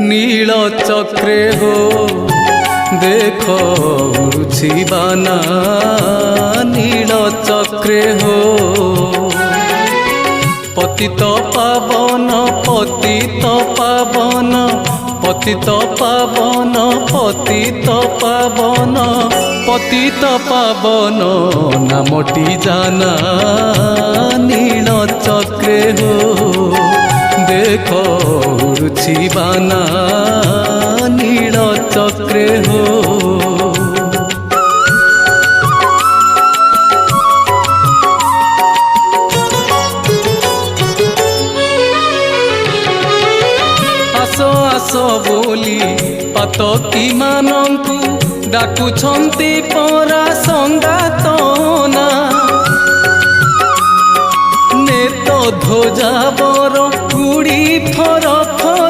नील चक्रे हो देख उड़ुछि बाना नील चक्रे हो पतित पावन पतित पावन पतित पावन पतित पावन पतित पावन नामटी जाना नील चक्रे हो देख उड़ुछि बाना नील चक्रे हो आस बोली पातकी मानंकु डाकुछंती परा संगातना नेत ध्वजा बर उड़ी फर फर